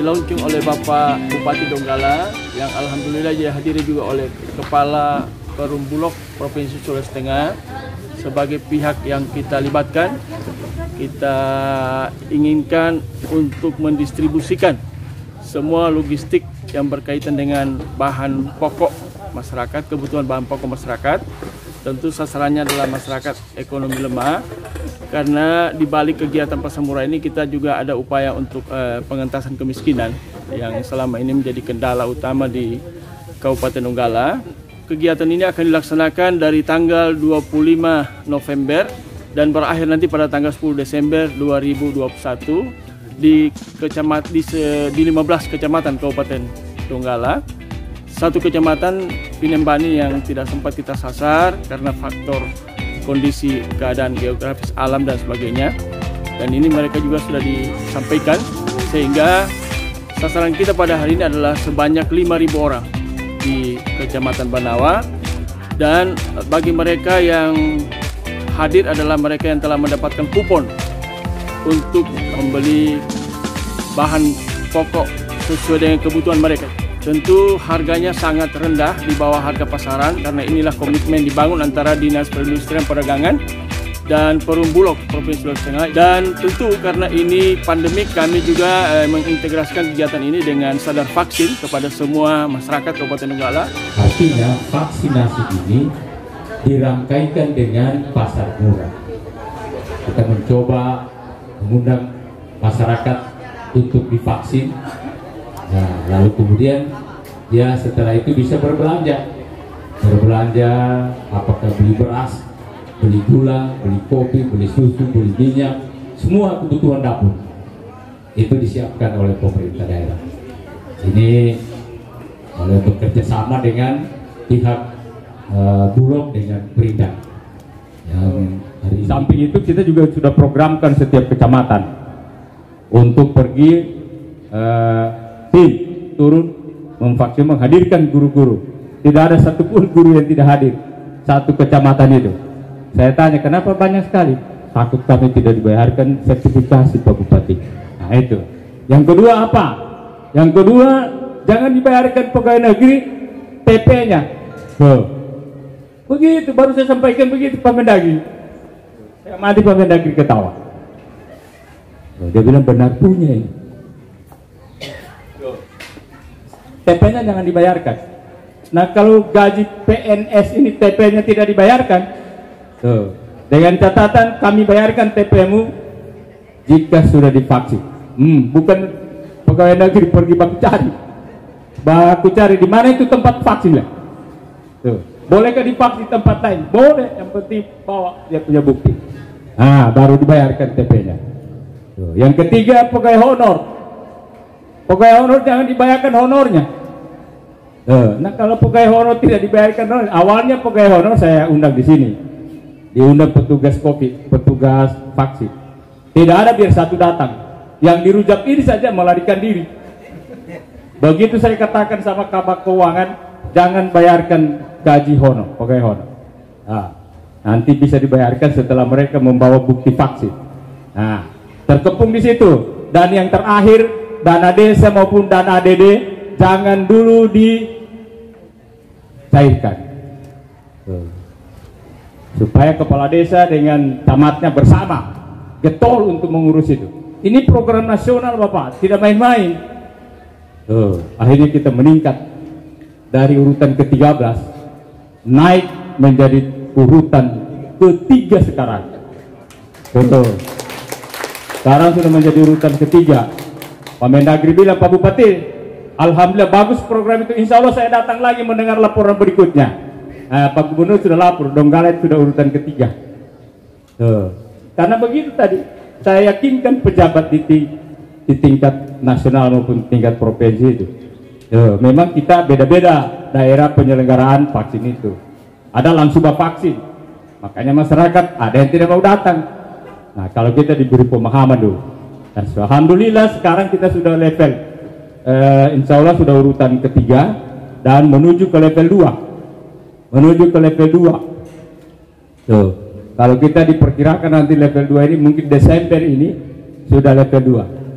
di-launching oleh Bapak Bupati Donggala yang alhamdulillah dihadiri juga oleh Kepala Perumbulok Provinsi Sulawesi Tengah. Sebagai pihak yang kita libatkan, kita inginkan untuk mendistribusikan semua logistik yang berkaitan dengan bahan pokok masyarakat, kebutuhan bahan pokok masyarakat. Tentu sasarannya adalah masyarakat ekonomi lemah, karena di balik kegiatan Pasar Murah ini kita juga ada upaya untuk pengentasan kemiskinan yang selama ini menjadi kendala utama di Kabupaten Donggala. Kegiatan ini akan dilaksanakan dari tanggal 25 November dan berakhir nanti pada tanggal 10 Desember 2021 di 15 kecamatan Kabupaten Donggala. Satu kecamatan Pinembani yang tidak sempat kita sasar karena faktor kondisi keadaan geografis alam dan sebagainya. Dan ini mereka juga sudah disampaikan, sehingga sasaran kita pada hari ini adalah sebanyak 5.000 orang di Kecamatan Banawa. Dan bagi mereka yang hadir adalah mereka yang telah mendapatkan kupon untuk membeli bahan pokok sesuai dengan kebutuhan mereka. Tentu harganya sangat rendah di bawah harga pasaran, karena inilah komitmen dibangun antara Dinas Perindustrian Perdagangan dan Perumbulok Provinsi Sulawesi Tengah. Dan tentu karena ini pandemik, kami juga mengintegrasikan kegiatan ini dengan sadar vaksin kepada semua masyarakat Kabupaten Donggala. Artinya vaksinasi ini dirangkaikan dengan pasar murah. Kita mencoba mengundang masyarakat untuk divaksin. Nah, lalu kemudian ya setelah itu bisa berbelanja, apakah beli beras, beli gula, beli kopi, beli susu, beli minyak, semua kebutuhan dapur itu disiapkan oleh pemerintah daerah. Ini oleh bekerja sama dengan pihak Bulog dengan Perindak. Di samping itu kita juga sudah programkan setiap kecamatan untuk pergi tim turun memvaksin, menghadirkan guru-guru. Tidak ada satupun guru yang tidak hadir satu kecamatan itu. Saya tanya, kenapa banyak sekali? Takut kami tidak dibayarkan sertifikasi Pak Bupati. Nah itu. Yang kedua apa? Yang kedua, jangan dibayarkan pegawai negeri TP-nya. Begitu, baru saya sampaikan begitu Pak Mendagri. Saya mati Pak Mendagri ketawa. Dia bilang benar punya ini. TP-nya jangan dibayarkan. Nah, kalau gaji PNS ini TP-nya tidak dibayarkan, dengan catatan kami bayarkan TP-mu jika sudah divaksin. Bukan pegawai negeri pergi baku cari di mana itu tempat vaksin lah. Bolehkah divaksin tempat lain? Boleh, yang penting bawa dia punya bukti. Baru dibayarkan TP-nya. Yang ketiga, pegawai honor. Pegawai honor jangan dibayarkan honornya. Nah, kalau pegawai honor tidak dibayarkan honor, awalnya pegawai honor saya undang di sini, diundang petugas COVID, petugas vaksin. Tidak ada, biar satu datang, yang dirujak ini saja melarikan diri. Begitu saya katakan sama Kabak Keuangan, jangan bayarkan gaji honor, pegawai honor. Nanti bisa dibayarkan setelah mereka membawa bukti vaksin. Terkepung di situ. Dan yang terakhir, dana desa maupun dana ADD jangan dulu dicairkan, supaya kepala desa dengan camatnya bersama getol untuk mengurus itu. Ini program nasional Bapak, tidak main-main. Akhirnya kita meningkat dari urutan ke-13 naik menjadi urutan ke-3 sekarang. Betul. Sekarang sudah menjadi urutan ke-3. Pak Mendagri bilang, Pak Bupati, alhamdulillah bagus program itu. Insya Allah saya datang lagi mendengar laporan berikutnya. Pak Gubernur sudah lapor, Donggala sudah urutan ke-3. Karena begitu tadi, saya yakinkan pejabat di tingkat nasional maupun tingkat provinsi itu. Memang kita beda-beda daerah penyelenggaraan vaksin itu. Ada langsung vaksin, makanya masyarakat ada yang tidak mau datang. Nah, kalau kita diberi pemahaman dulu. Nah, alhamdulillah sekarang kita sudah level, insya Allah sudah urutan ke-3 dan menuju ke level 2. Kalau kita diperkirakan nanti level 2 ini mungkin Desember ini sudah level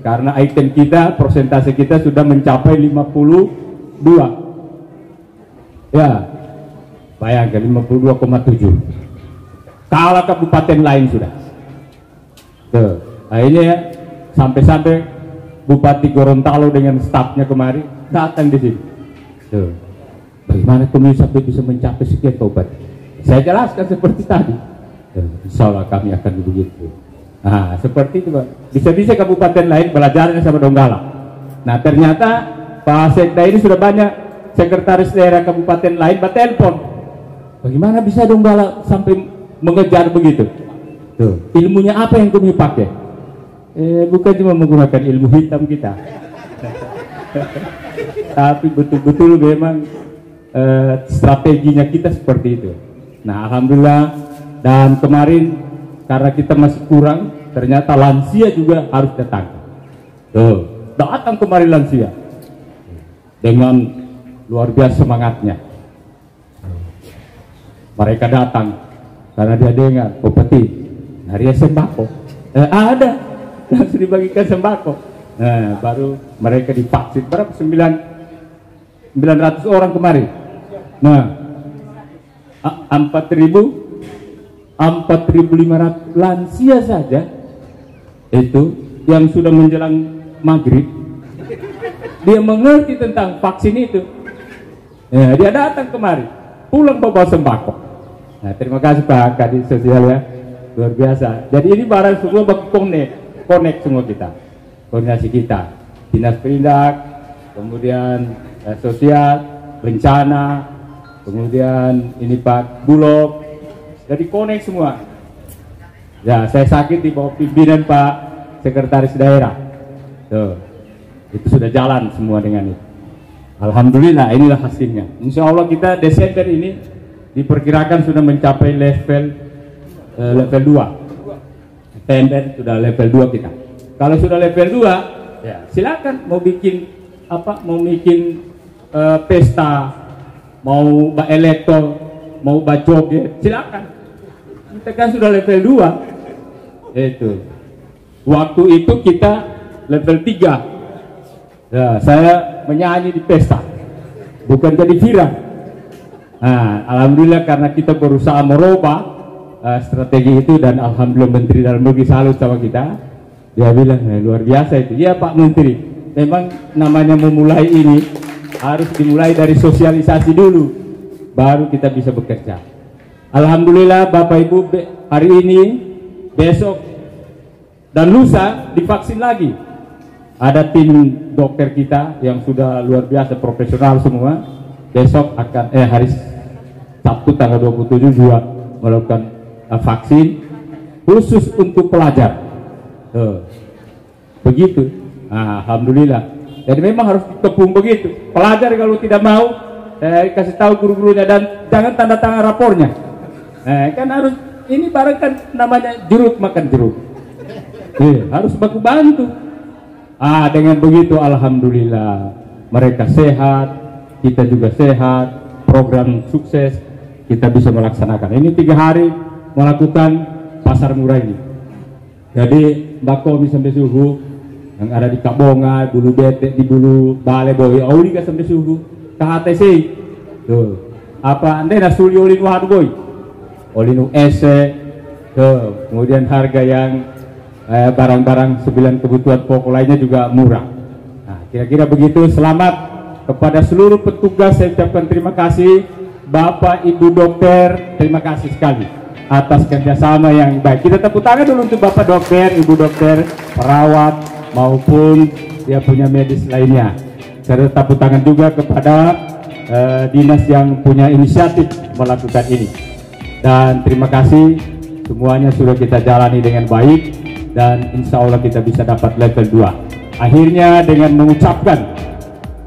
karena item kita, persentase kita sudah mencapai 52. Ya, bayangkan 52,7. Kalah kabupaten lain sudah. Tuh, akhirnya sampai-sampai Bupati Gorontalo dengan stafnya kemarin datang di sini. Tuh, bagaimana kami sampai bisa mencapai sekian kabupaten? Saya jelaskan seperti tadi. Insya Allah kami akan begitu. Nah, seperti itu, Pak. Bisa-bisa kabupaten lain belajarnya sama Donggala. Nah, ternyata Pak Sekda ini sudah banyak sekretaris daerah kabupaten lain bertelepon. Bagaimana bisa Donggala sampai mengejar begitu? Tuh, ilmunya apa yang kami pakai? Bukan cuma menggunakan ilmu hitam kita, tapi betul-betul memang strateginya kita seperti itu. Nah, alhamdulillah, dan kemarin karena kita masih kurang, ternyata lansia juga harus datang. Tuh, datang kemarin lansia dengan luar biasa semangatnya. Mereka datang karena dia dengar, oh peti, hari sembako ada. Langsung dibagikan sembako. Nah, baru mereka divaksin berapa? 900 orang kemarin. Nah, 4.500 lansia saja itu yang sudah menjelang maghrib, dia mengerti tentang vaksin itu. Nah, dia datang kemari, pulang bawa sembako. Nah, terima kasih Pak Kadis Sosial ya, luar biasa. Jadi ini barang semua bagi connect semua kita, koordinasi kita, dinas perindak, kemudian sosial, bencana, kemudian ini Pak Bulog, jadi connect semua. Ya, saya sakit di bawah pimpinan Pak Sekretaris Daerah. Tuh, itu sudah jalan semua dengan itu. Alhamdulillah, inilah hasilnya. Insya Allah kita Desember ini diperkirakan sudah mencapai level 2. Tender sudah level 2 kita. Kalau sudah level 2, ya silakan mau bikin apa, mau bikin pesta, mau elektro, mau joget, silakan. Kita kan sudah level 2. Itu. Waktu itu kita level 3. Ya, saya menyanyi di pesta. Bukan jadi viral. Nah, alhamdulillah karena kita berusaha merubah strategi itu, dan alhamdulillah Menteri Dalam Negeri salut sama kita. Dia bilang luar biasa itu. Ya Pak Menteri, memang namanya memulai ini harus dimulai dari sosialisasi dulu, baru kita bisa bekerja. Alhamdulillah Bapak Ibu, hari ini, besok, dan lusa divaksin lagi. Ada tim dokter kita yang sudah luar biasa profesional semua. Besok akan hari Sabtu tanggal 27 juga melakukan vaksin khusus untuk pelajar. Begitu. Nah, alhamdulillah. Jadi memang harus dikepung begitu. Pelajar kalau tidak mau, kasih tahu guru-gurunya dan jangan tanda tangan rapornya. Kan harus, ini barang kan namanya jeruk makan jeruk. Harus baku bantu. Dengan begitu alhamdulillah mereka sehat, kita juga sehat, program sukses, kita bisa melaksanakan. Ini 3 hari melakukan pasar murah ini. Jadi bako sampai suhu yang ada di Kabonga, Bulu Bete, di Bulu Bale Boy, Auli ka sampai suhu, KHTC. Tuh. Apa ande nasuli olin wahadu boy? Olinu ese. Tuh. Kemudian harga yang barang-barang 9 kebutuhan pokok lainnya juga murah. Nah, kira-kira begitu. Selamat kepada seluruh petugas, saya ucapkan terima kasih. Bapak Ibu dokter, terima kasih sekali atas kerjasama yang baik. Kita tepuk tangan dulu untuk Bapak dokter, Ibu dokter, perawat maupun dia punya medis lainnya. Saya tepuk tangan juga kepada dinas yang punya inisiatif melakukan ini. Dan terima kasih, semuanya sudah kita jalani dengan baik dan insya Allah kita bisa dapat level 2. Akhirnya dengan mengucapkan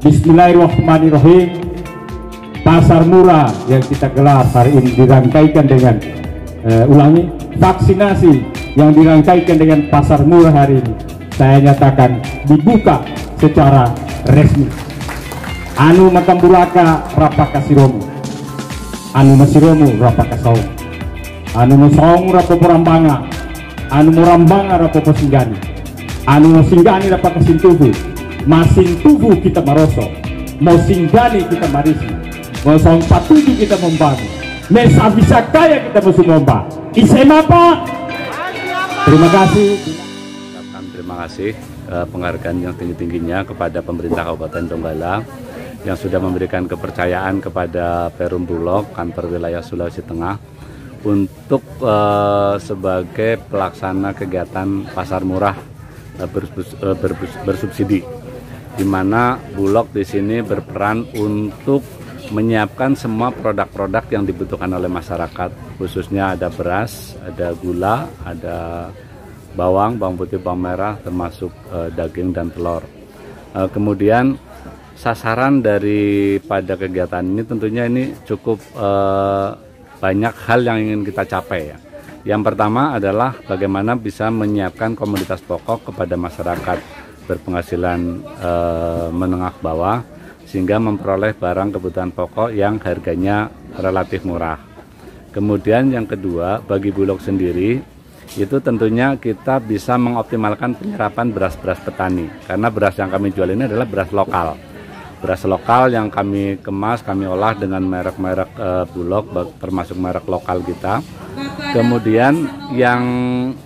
Bismillahirrahmanirrahim, pasar murah yang kita gelar hari ini dirangkaikan dengan vaksinasi yang dirangkaikan dengan pasar murah hari ini saya nyatakan dibuka secara resmi. Anu Makambulaka Rapaka Siromu, anu Masiromu Rapaka Saung, anu Saung Rapopo Rambanga, anu Murambanga Rapopo Singgani. anu singgani dapat mesin tubuh kita merosot, mau singgani kita marisi, mau sompat tujuh kita membangun, mesa bisa kaya kita musuh momba. Isema Pak. Terima kasih. Terima kasih penghargaan yang tinggi-tingginya kepada pemerintah Kabupaten Donggala yang sudah memberikan kepercayaan kepada Perum Bulog, kantor wilayah Sulawesi Tengah, untuk sebagai pelaksana kegiatan pasar murah bersubsidi, di mana Bulog di sini berperan untuk menyiapkan semua produk-produk yang dibutuhkan oleh masyarakat, khususnya ada beras, ada gula, ada bawang putih, bawang merah, termasuk daging dan telur. Kemudian sasaran daripada kegiatan ini tentunya ini cukup banyak hal yang ingin kita capai ya. Yang pertama adalah bagaimana bisa menyiapkan komoditas pokok kepada masyarakat berpenghasilan menengah bawah, sehingga memperoleh barang kebutuhan pokok yang harganya relatif murah. Kemudian yang kedua, bagi Bulog sendiri, itu tentunya kita bisa mengoptimalkan penyerapan beras-beras petani, karena beras yang kami jual ini adalah beras lokal. Beras lokal yang kami kemas, kami olah dengan merek-merek Bulog, termasuk merek lokal kita. Kemudian yang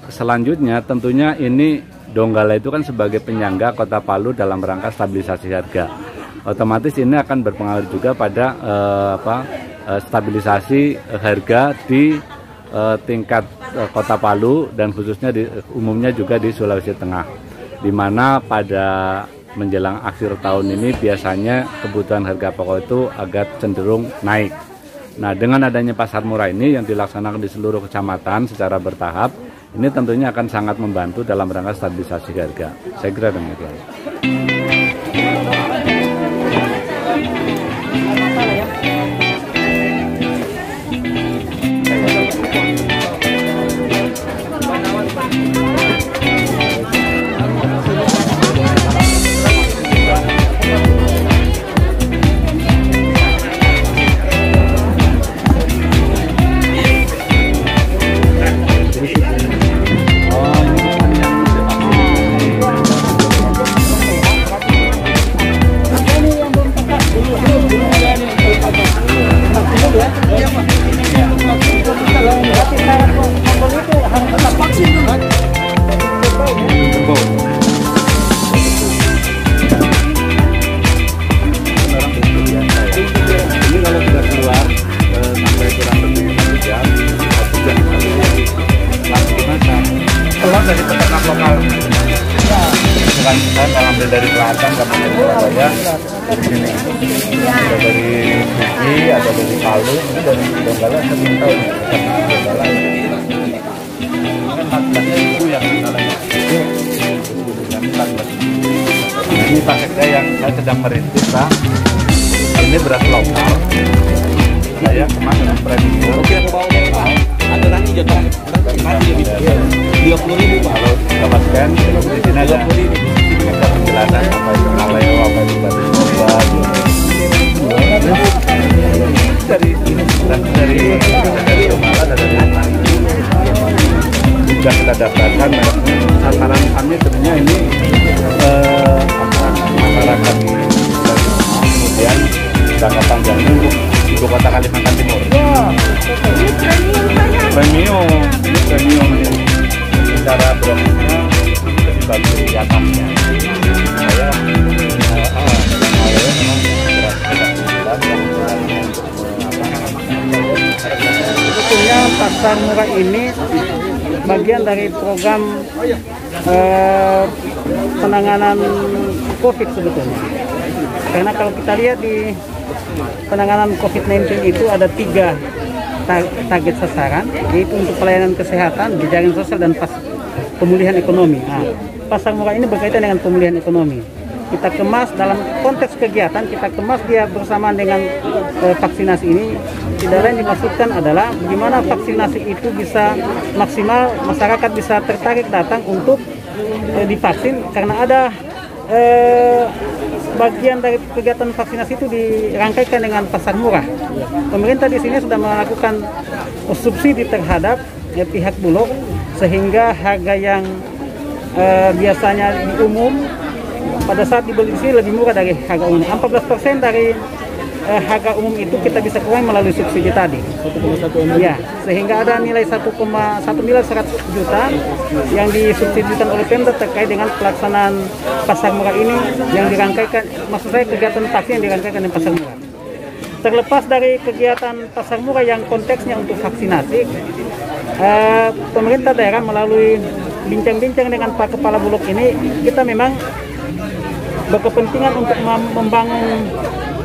selanjutnya tentunya ini Donggala itu kan sebagai penyangga Kota Palu dalam rangka stabilisasi harga. Otomatis ini akan berpengaruh juga pada stabilisasi harga di tingkat Kota Palu dan khususnya umumnya juga di Sulawesi Tengah, di mana pada menjelang akhir tahun ini biasanya kebutuhan harga pokok itu agak cenderung naik. Nah, dengan adanya pasar murah ini yang dilaksanakan di seluruh kecamatan secara bertahap, ini tentunya akan sangat membantu dalam rangka stabilisasi harga. Saya kira demikian. Dari peternak lokal, bukan kita ngambil dari Selatan, Kabupaten Surabaya, dari sini. Ada dari Suci, ada dari Palu, ini dari Donggala 1 tahun. Donggala ini kan 14.000 yang Donggala. Ini Pak Sekda yang saya sedang merintis, Pak. Ini beras lokal. Saya kemas dengan premium. Aturan ini jatuh. 20.000 Pak. Kalau dapatkan di sini ada penjelasan apa itu maleo, apa itu batis obat. Dari Donggala dan dari sudah kita daftarkan. Sasaran kami sebenarnya ini masyarakat di kemudian jangka panjangnya untuk ibu kota Kalimantan Timur. Premium ini secara brosnya lebih bagus di atasnya. Saya sebetulnya pasar murah ini bagian dari program penanganan COVID sebetulnya. Karena kalau kita lihat di penanganan COVID-19 itu ada 3 target sasaran, yaitu untuk pelayanan kesehatan, jejaring sosial, dan pemulihan ekonomi. Nah, pasar murah ini berkaitan dengan pemulihan ekonomi. Kita kemas dalam konteks kegiatan, kita kemas dia bersamaan dengan vaksinasi ini. Tidak lain dimaksudkan adalah bagaimana vaksinasi itu bisa maksimal, masyarakat bisa tertarik datang untuk divaksin, karena ada bagian dari kegiatan vaksinasi itu dirangkaikan dengan pasar murah. Pemerintah di sini sudah melakukan subsidi terhadap pihak Bulog, sehingga harga yang biasanya di umum pada saat dibeli di sini lebih murah dari harga umum. 14% dari harga umum itu kita bisa kurangi melalui subsidi tadi. 1,1 M. Ya, sehingga ada nilai 1,1 miliar 100 juta yang disubsidikan oleh Pemda terkait dengan pelaksanaan pasar murah ini yang dirangkaikan, maksud saya kegiatan taksi yang dirangkaikan di pasar murah. Terlepas dari kegiatan pasar murah yang konteksnya untuk vaksinasi, pemerintah daerah melalui bincang-bincang dengan Pak Kepala Bulog ini, kita memang berkepentingan untuk membangun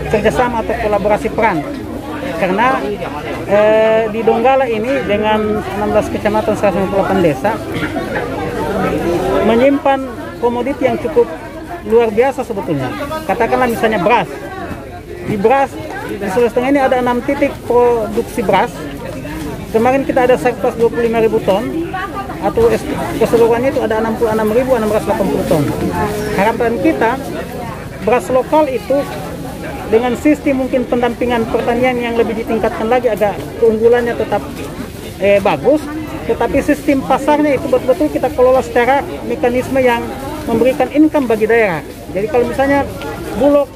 kerjasama atau kolaborasi peran, karena di Donggala ini dengan 16 kecamatan 158 desa menyimpan komoditi yang cukup luar biasa sebetulnya. Katakanlah misalnya beras. Di beras di Sulawesi Tengah ini ada 6 titik produksi beras. Kemarin kita ada surplus 25.000 ton, atau keseluruhannya itu ada 66.680 ton. Harapan kita beras lokal itu dengan sistem mungkin pendampingan pertanian yang lebih ditingkatkan lagi, agak keunggulannya tetap bagus, tetapi sistem pasarnya itu betul-betul kita kelola secara mekanisme yang memberikan income bagi daerah. Jadi kalau misalnya Bulog,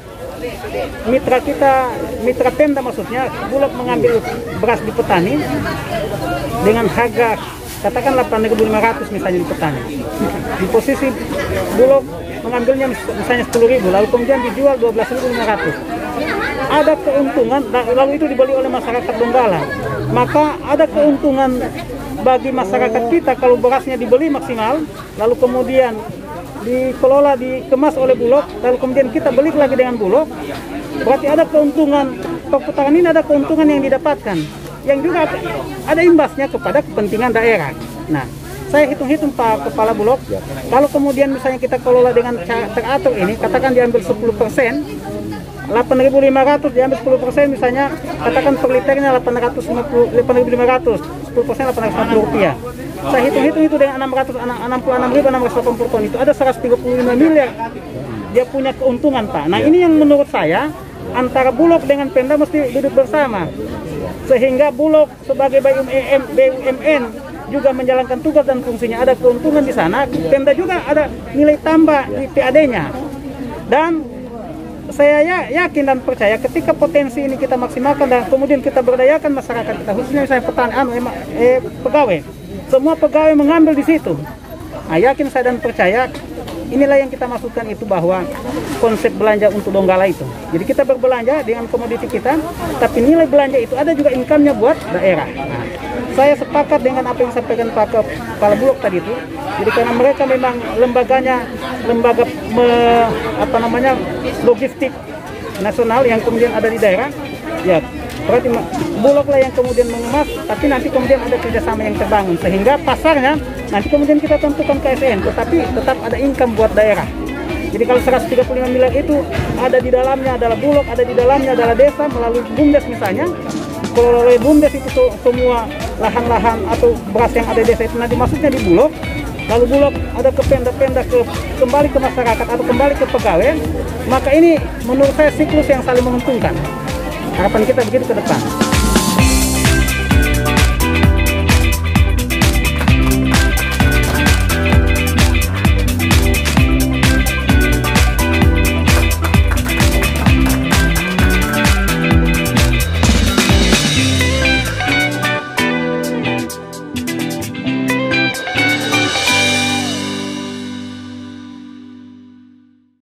mitra kita, mitra Pemda maksudnya, Bulog mengambil beras di petani dengan harga katakan 8.500 misalnya di petani. Di posisi Bulog mengambilnya misalnya 10.000, lalu kemudian dijual 12.500. Ada keuntungan, lalu itu dibeli oleh masyarakat Donggala. Maka ada keuntungan bagi masyarakat kita kalau berasnya dibeli maksimal, lalu kemudian dikelola, dikemas oleh Bulog, lalu kemudian kita beli lagi dengan Bulog. Berarti ada keuntungan, perputaran ini ada keuntungan yang didapatkan, yang juga ada imbasnya kepada kepentingan daerah. Nah, saya hitung-hitung Pak Kepala Bulog, kalau kemudian misalnya kita kelola dengan cara teratur ini, katakan diambil 10%, 8.500 diambil 10% misalnya, katakan per liternya 8.500, 10% 850 rupiah. Saya hitung-hitung itu dengan 66.680 ton, itu ada 135 miliar dia punya keuntungan, Pak. Nah, ini yang menurut saya antara Bulog dengan Pemda mesti duduk bersama, sehingga Bulog sebagai BUMN juga menjalankan tugas dan fungsinya, ada keuntungan di sana, Pemda juga ada nilai tambah di PAD-nya. Dan saya yakin dan percaya ketika potensi ini kita maksimalkan dan kemudian kita berdayakan masyarakat kita, khususnya misalnya pegawai, semua pegawai mengambil di situ. Nah, yakin saya dan percaya inilah yang kita maksudkan itu, bahwa konsep belanja untuk Donggala itu. Jadi kita berbelanja dengan komoditi kita, tapi nilai belanja itu ada juga income-nya buat daerah. Nah, saya sepakat dengan apa yang disampaikan Pak Kepala Bulog tadi itu. Jadi karena mereka memang lembaganya, lembaga logistik nasional yang kemudian ada di daerah, ya berarti Bulog lah yang kemudian mengemas, tapi nanti kemudian ada kerjasama yang terbangun, sehingga pasarnya nanti kemudian kita tentukan KSN, tetapi tetap ada income buat daerah. Jadi kalau 135 miliar itu ada di dalamnya adalah Bulog, ada di dalamnya adalah desa melalui BUMDes misalnya. Kalau oleh BUMDes itu semua lahan-lahan atau beras yang ada di desa itu nanti masuknya di Bulog, lalu Bulog ada ke Pemda kembali ke masyarakat atau kembali ke pegawai, maka ini menurut saya siklus yang saling menguntungkan. Harapan kita begitu ke depan.